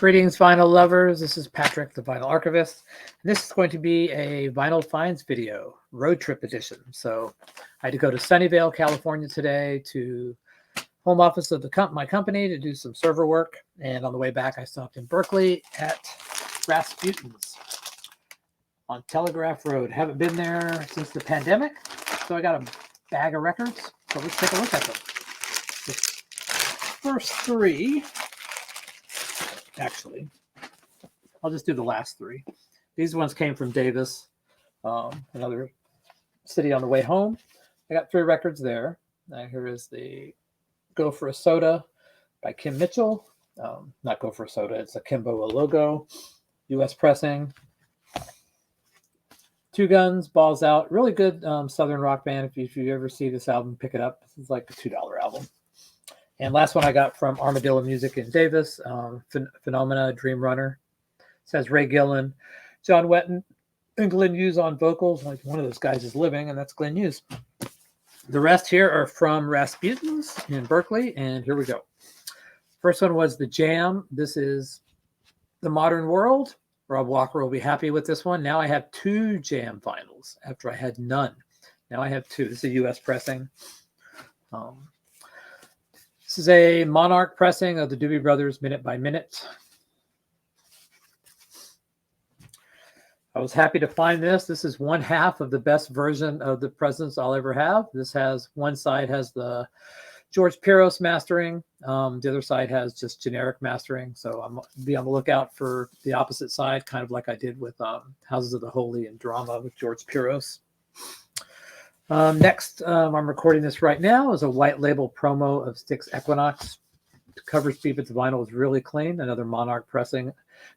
Greetings, vinyl lovers. This is Patrick, the Vinyl Archivist. And this is going to be a vinyl finds video, road trip edition. So I had to go to Sunnyvale, California today to home office of my company to do some server work. And on the way back, I stopped in Berkeley at Rasputin's on Telegraph Road. Haven't been there since the pandemic, so I got a bag of records. So let's take a look at them. The first three. Actually, I'll just do the last three. These ones came from Davis, another city on the way home. I got 3 records there. Here is the Go for a Soda by Kim Mitchell. Not Go for a Soda, it's a Kimbo logo. US pressing. Two Guns, Balls Out. Really good Southern rock band. If you ever see this album, pick it up. This is like a $2 album. And last one I got from Armadillo Music in Davis, Phenomena, Dream Runner. It says Ray Gillen, John Wetton, and Glenn Hughes on vocals. Like one of those guys is living, and that's Glenn Hughes. The rest here are from Rasputin's in Berkeley, and here we go. First one was The Jam. This is The Modern World. Rob Walker will be happy with this one. Now I have 2 Jam vinyls after I had none. Now I have 2. This is a US pressing. This is a Monarch pressing of the Doobie Brothers Minute by Minute. I was happy to find this. This is one half of the best version of the Presents I'll ever have. This has one side has the George Piros mastering. The other side has just generic mastering. So I'll be on the lookout for the opposite side, kind of like I did with Houses of the Holy and Drama with George Piros. Next, I'm recording this right now, is a white label promo of Styx Equinox. The cover speed of the vinyl is really clean. Another Monarch pressing,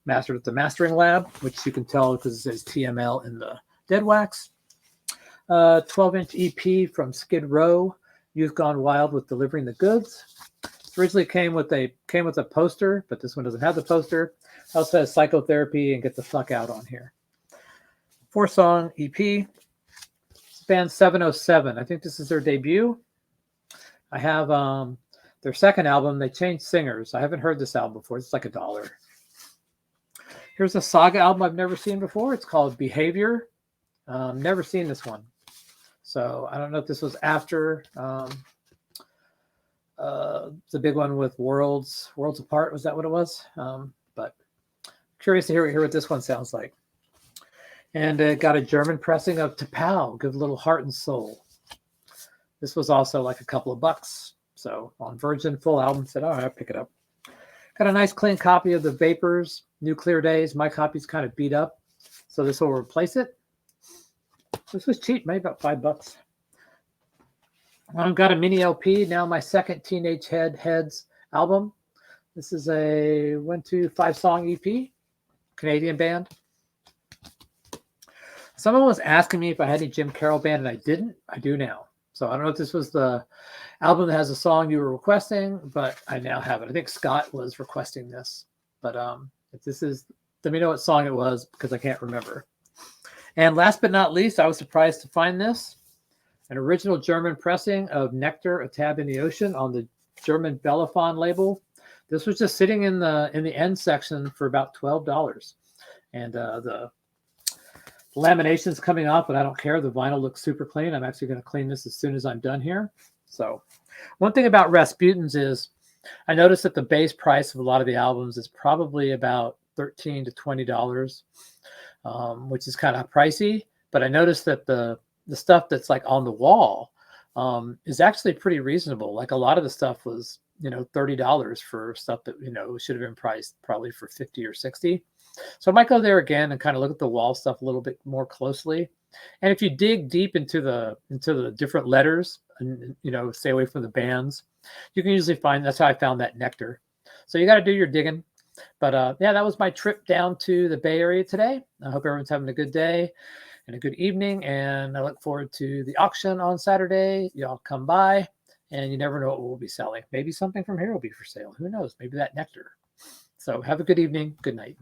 mastered at the Mastering Lab, which you can tell because it says TML in the dead wax. 12-inch EP from Skid Row, Youth Gone Wild with Delivering the Goods. It originally came with a poster, but this one doesn't have the poster. It also has Psychotherapy and Get the Fuck Out on here. 4-song EP. Band 707. I think this is their debut. I have their second album. They changed singers. I haven't heard this album before. It's like $1. Here's a Saga album I've never seen before. It's called Behavior. Never seen this one. So I don't know if this was after the big one with Worlds Apart. Was that what it was? But curious to hear what this one sounds like. And it got a German pressing of Tapao, Give a Little Heart and Soul. This was also like a couple of bucks. So on Virgin, full album, said, all right, I'll pick it up. Got a nice clean copy of The Vapors, Nuclear Days. My copy's kind of beat up, so this will replace it. This was cheap, maybe about $5. I've got a mini LP, now my second Teenage Heads album. This is a 5-song EP, Canadian band. Someone was asking me if I had any Jim Carroll band, and I didn't. I do now. So I don't know if this was the album that has a song you were requesting, but I now have it. I think Scott was requesting this. But if this is, let me know what song it was because I can't remember. And last but not least, I was surprised to find this. An original German pressing of Nectar, A Tab in the Ocean on the German Bellophon label. This was just sitting in the end section for about $12. And the lamination's coming off, but I don't care. The vinyl looks super clean. I'm actually going to clean this as soon as I'm done here. So one thing about Rasputin's is I noticed that the base price of a lot of the albums is probably about $13 to $20, which is kind of pricey. But I noticed that the stuff that's like on the wall is actually pretty reasonable. Like a lot of the stuff was, $30 for stuff that, should have been priced probably for $50 or $60. So I might go there again and kind of look at the wall stuff a little bit more closely. And if you dig deep into the different letters and, stay away from the bands, you can usually find, that's how I found that Nectar. So you got to do your digging. But yeah, that was my trip down to the Bay Area today. I hope everyone's having a good day and a good evening. And I look forward to the auction on Saturday. Y'all come by and you never know what we'll be selling. Maybe something from here will be for sale. Who knows? Maybe that Nectar. So have a good evening. Good night.